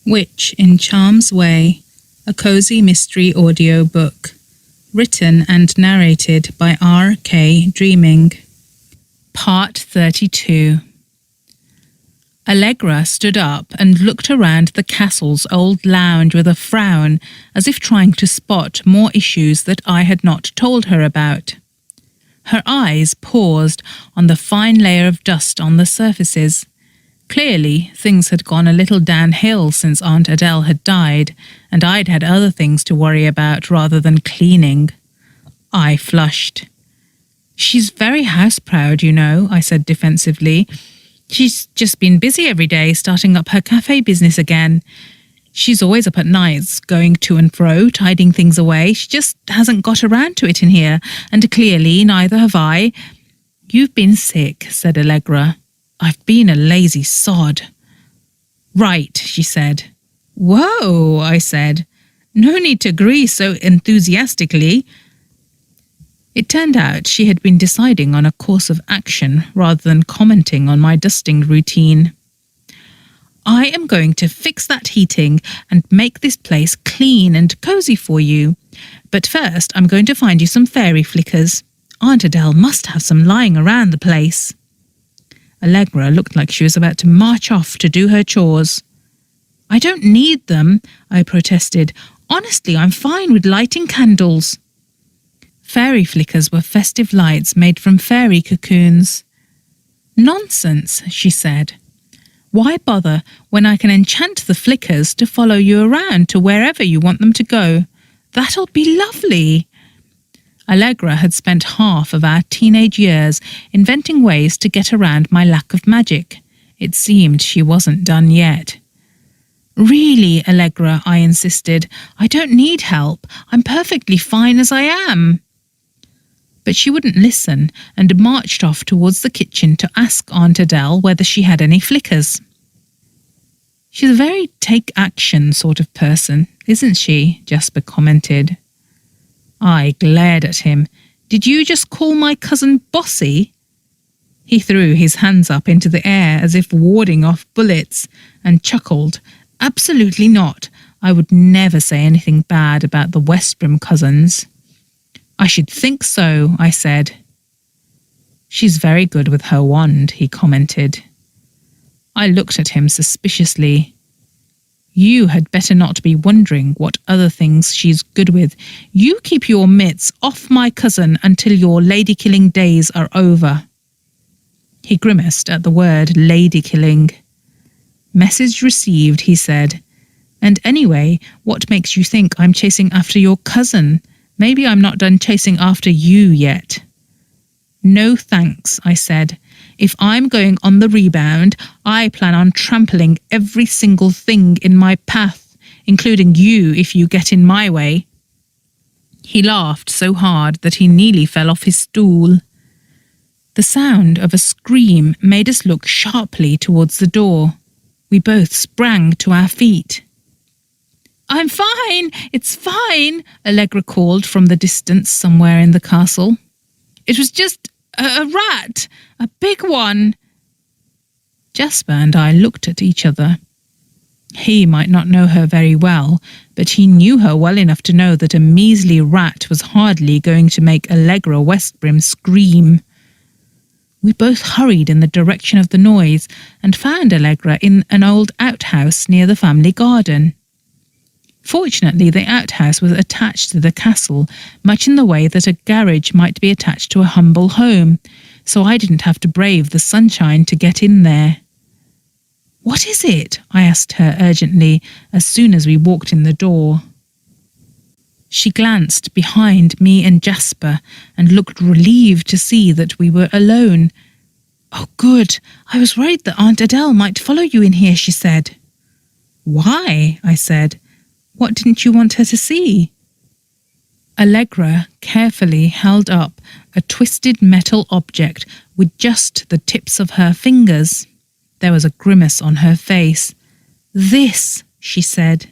Witch in Charm's Way, a cozy mystery audiobook, written and narrated by R.K. Dreaming. Part 32. Allegra stood up and looked around the castle's old lounge with a frown, as if trying to spot more issues that I had not told her about. Her eyes paused on the fine layer of dust on the surfaces. Clearly, things had gone a little downhill since Aunt Adele had died, and I'd had other things to worry about rather than cleaning. I flushed. "She's very house-proud, you know," I said defensively. "She's just been busy every day, starting up her cafe business again. She's always up at nights, going to and fro, tidying things away. She just hasn't got around to it in here, and clearly neither have I." "You've been sick," said Allegra. "I've been a lazy sod." "Right," she said. "Whoa," I said. "No need to agree so enthusiastically." It turned out she had been deciding on a course of action rather than commenting on my dusting routine. "I am going to fix that heating and make this place clean and cosy for you. But first I'm going to find you some fairy flickers. Aunt Adele must have some lying around the place." Allegra looked like she was about to march off to do her chores. "I don't need them," I protested. "Honestly, I'm fine with lighting candles." Fairy flickers were festive lights made from fairy cocoons. "Nonsense," she said. "Why bother when I can enchant the flickers to follow you around to wherever you want them to go? That'll be lovely." Allegra had spent half of our teenage years inventing ways to get around my lack of magic. It seemed she wasn't done yet. "Really, Allegra," I insisted, "I don't need help. I'm perfectly fine as I am." But she wouldn't listen and marched off towards the kitchen to ask Aunt Adele whether she had any flickers. "She's a very take-action sort of person, isn't she?" Jasper commented. I glared at him. "Did you just call my cousin bossy?" He threw his hands up into the air as if warding off bullets and chuckled. "Absolutely not. I would never say anything bad about the Westbrim cousins." "I should think so," I said. "She's very good with her wand," he commented. I looked at him suspiciously. "You had better not be wondering what other things she's good with. You keep your mitts off my cousin until your lady-killing days are over." He grimaced at the word lady-killing. "Message received," he said. "And anyway, what makes you think I'm chasing after your cousin? Maybe I'm not done chasing after you yet." "No thanks," I said. "If I'm going on the rebound, I plan on trampling every single thing in my path, including you if you get in my way." He laughed so hard that he nearly fell off his stool. The sound of a scream made us look sharply towards the door. We both sprang to our feet. "I'm fine, it's fine," Allegra called from the distance somewhere in the castle. "It was just a rat, a big one." Jasper and I looked at each other. He might not know her very well, but he knew her well enough to know that a measly rat was hardly going to make Allegra Westbrim scream. We both hurried in the direction of the noise and found Allegra in an old outhouse near the family garden. Fortunately, the outhouse was attached to the castle, much in the way that a garage might be attached to a humble home, so I didn't have to brave the sunshine to get in there. "What is it?" I asked her urgently as soon as we walked in the door. She glanced behind me and Jasper and looked relieved to see that we were alone. "Oh, good. I was worried that Aunt Adele might follow you in here," she said. "Why?" I said. "What didn't you want her to see?" Allegra carefully held up a twisted metal object with just the tips of her fingers. There was a grimace on her face. "This," she said.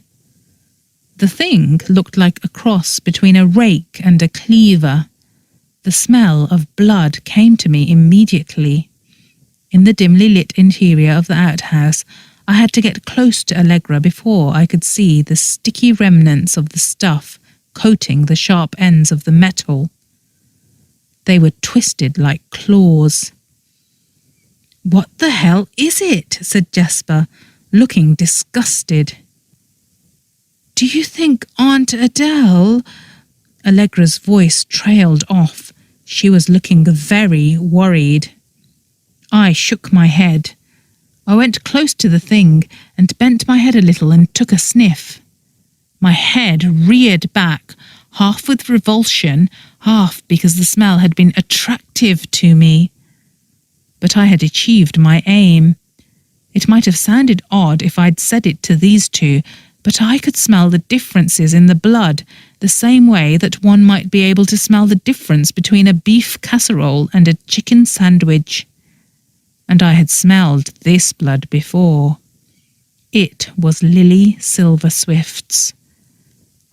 The thing looked like a cross between a rake and a cleaver. The smell of blood came to me immediately. In the dimly lit interior of the outhouse, I had to get close to Allegra before I could see the sticky remnants of the stuff coating the sharp ends of the metal. They were twisted like claws. "What the hell is it?" said Jasper, looking disgusted. "Do you think Aunt Adele—" Allegra's voice trailed off. She was looking very worried. I shook my head. I went close to the thing and bent my head a little and took a sniff. My head reared back, half with revulsion, half because the smell had been attractive to me. But I had achieved my aim. It might have sounded odd if I'd said it to these two, but I could smell the differences in the blood the same way that one might be able to smell the difference between a beef casserole and a chicken sandwich. And I had smelled this blood before. It was Lily Silverswift's.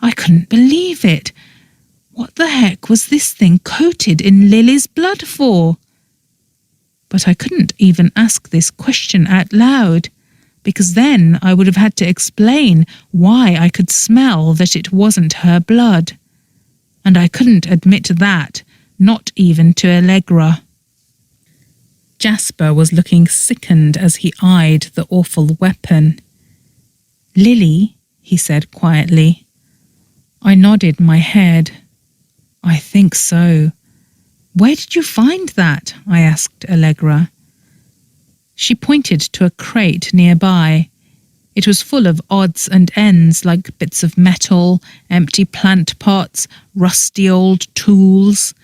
I couldn't believe it. What the heck was this thing coated in Lily's blood for? But I couldn't even ask this question out loud, because then I would have had to explain why I could smell that it wasn't her blood. And I couldn't admit that, not even to Allegra. Jasper was looking sickened as he eyed the awful weapon. "Lily," he said quietly. I nodded my head. "I think so." "Where did you find that?" I asked Allegra. She pointed to a crate nearby. It was full of odds and ends like bits of metal, empty plant pots, rusty old tools,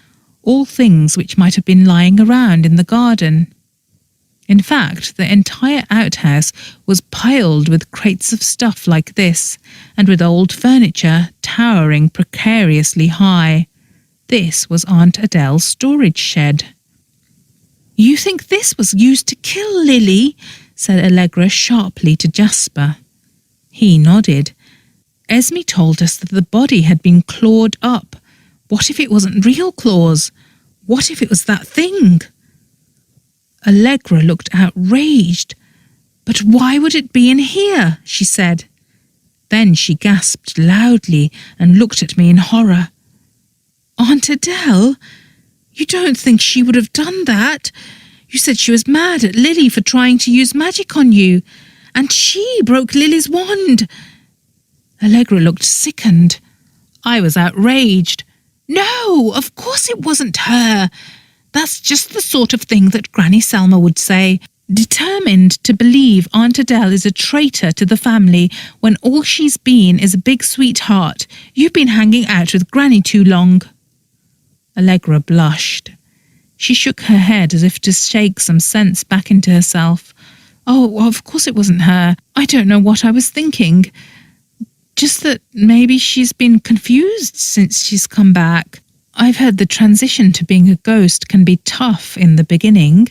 all things which might have been lying around in the garden. In fact, the entire outhouse was piled with crates of stuff like this, and with old furniture towering precariously high. This was Aunt Adele's storage shed. "You think this was used to kill Lily?" said Allegra sharply to Jasper. He nodded. "Esme told us that the body had been clawed up. What if it wasn't real claws? What if it was that thing?" Allegra looked outraged. "But why would it be in here?" she said. Then she gasped loudly and looked at me in horror. "Aunt Adele? You don't think she would have done that? You said she was mad at Lily for trying to use magic on you, and she broke Lily's wand." Allegra looked sickened. I was outraged. "No, of course it wasn't her. That's just the sort of thing that Granny Selma would say, determined to believe Aunt Adele is a traitor to the family when all she's been is a big sweetheart. You've been hanging out with Granny too long." Allegra blushed. She shook her head as if to shake some sense back into herself. "Oh, of course it wasn't her. I don't know what I was thinking. Just that maybe she's been confused since she's come back. I've heard the transition to being a ghost can be tough in the beginning."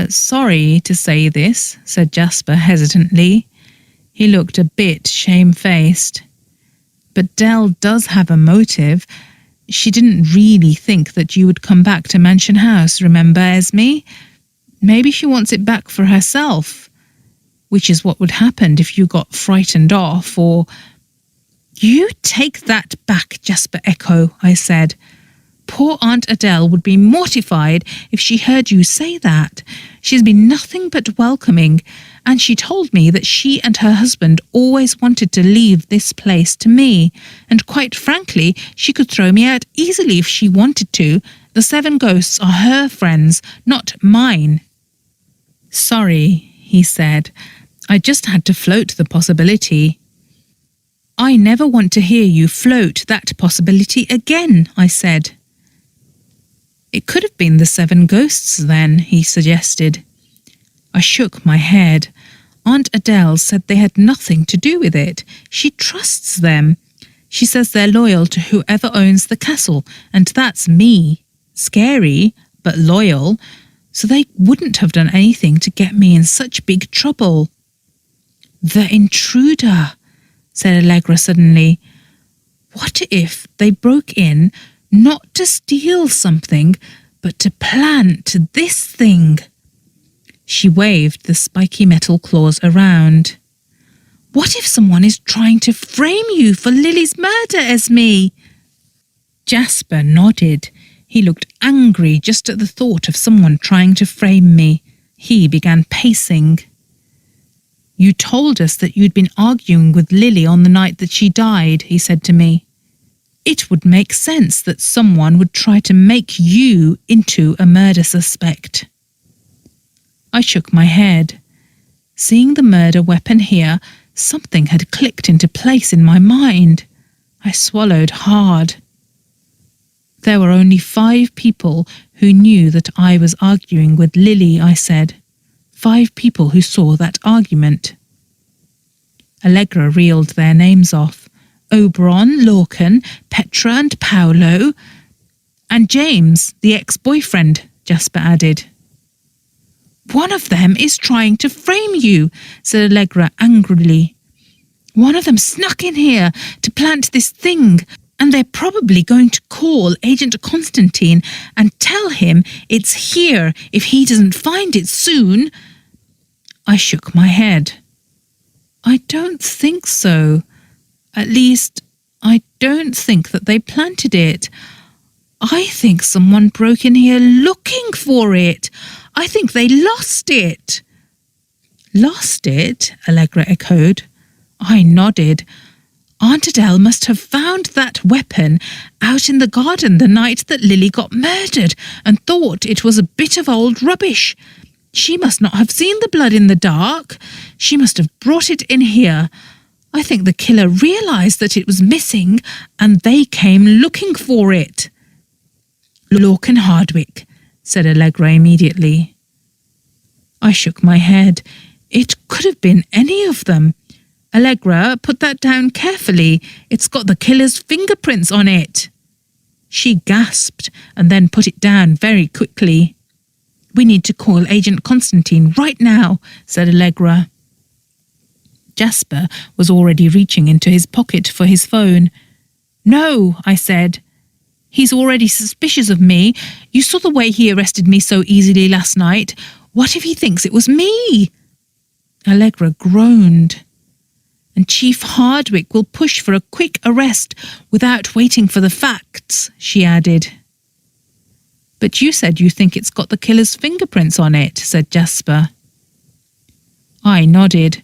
Sorry to say this," said Jasper hesitantly. He looked a bit shamefaced. "But Dell does have a motive. She didn't really think that you would come back to Mansion House, remember, Esme? Maybe she wants it back for herself, which is what would happen if you got frightened off, or—" "You take that back, Jasper Echo," I said. "Poor Aunt Adele would be mortified if she heard you say that. She's been nothing but welcoming, and she told me that she and her husband always wanted to leave this place to me, and quite frankly, she could throw me out easily if she wanted to. The 7 ghosts are her friends, not mine." "Sorry," he said. "I just had to float the possibility." "I never want to hear you float that possibility again," I said. "It could have been the 7 ghosts then," he suggested. I shook my head. Aunt Adele said they had nothing to do with it. She trusts them. She says they're loyal to whoever owns the castle, and that's me. Scary, but loyal. So they wouldn't have done anything to get me in such big trouble. "The intruder," said Allegra suddenly. "What if they broke in not to steal something, but to plant this thing?" She waved the spiky metal claws around. What if someone is trying to frame you for Lily's murder, Esme? Jasper nodded. He looked angry just at the thought of someone trying to frame me. He began pacing. You told us that you'd been arguing with Lily on the night that she died, he said to me. It would make sense that someone would try to make you into a murder suspect. I shook my head. Seeing the murder weapon here, something had clicked into place in my mind. I swallowed hard. There were only 5 people who knew that I was arguing with Lily, I said. 5 people who saw that argument. Allegra reeled their names off. Oberon, Lorcan, Petra and Paolo. And James, the ex-boyfriend, Jasper added. One of them is trying to frame you, said Allegra angrily. One of them snuck in here to plant this thing, and they're probably going to call Agent Constantine and tell him it's here if he doesn't find it soon. I shook my head. I don't think so. At least, I don't think that they planted it. I think someone broke in here looking for it. I think they lost it. Lost it? Allegra echoed. I nodded. Aunt Adele must have found that weapon out in the garden the night that Lily got murdered and thought it was a bit of old rubbish. She must not have seen the blood in the dark. She must have brought it in here. I think the killer realised that it was missing and they came looking for it. Lorcan Hardwick, said Allegra immediately. I shook my head. It could have been any of them. Allegra, put that down carefully. It's got the killer's fingerprints on it. She gasped and then put it down very quickly. We need to call Agent Constantine right now, said Allegra. Jasper was already reaching into his pocket for his phone. No, I said. He's already suspicious of me. You saw the way he arrested me so easily last night. What if he thinks it was me? Allegra groaned. And Chief Hardwick will push for a quick arrest without waiting for the facts, she added. But you said you think it's got the killer's fingerprints on it, said Jasper. I nodded.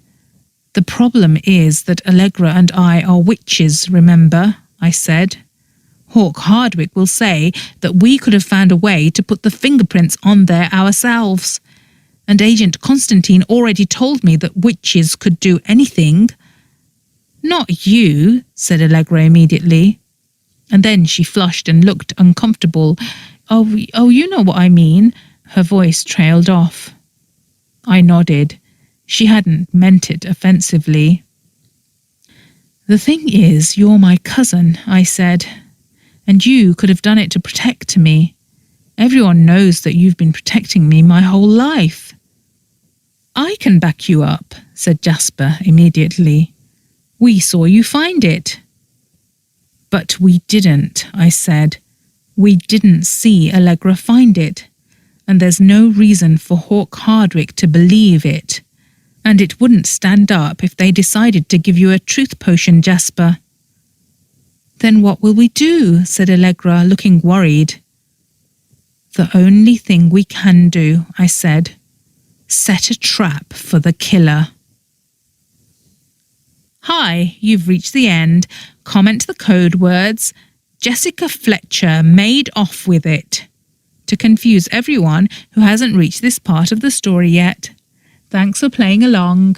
The problem is that Allegra and I are witches, remember, I said. Hawk Hardwick will say that we could have found a way to put the fingerprints on there ourselves. And Agent Constantine already told me that witches could do anything. Not you, said Allegra immediately. And then she flushed and looked uncomfortable. Oh, you know what I mean. Her voice trailed off. I nodded. She hadn't meant it offensively. The thing is, you're my cousin, I said, and you could have done it to protect me. Everyone knows that you've been protecting me my whole life. I can back you up, said Jasper immediately. We saw you find it. But we didn't, I said. We didn't see Allegra find it, and there's no reason for Hawk Hardwick to believe it. And it wouldn't stand up if they decided to give you a truth potion, Jasper. Then what will we do? Said Allegra, looking worried. The only thing we can do, I said. Set a trap for the killer. Hi, you've reached the end. Comment the code words, Jessica Fletcher made off with it, to confuse everyone who hasn't reached this part of the story yet. Thanks for playing along.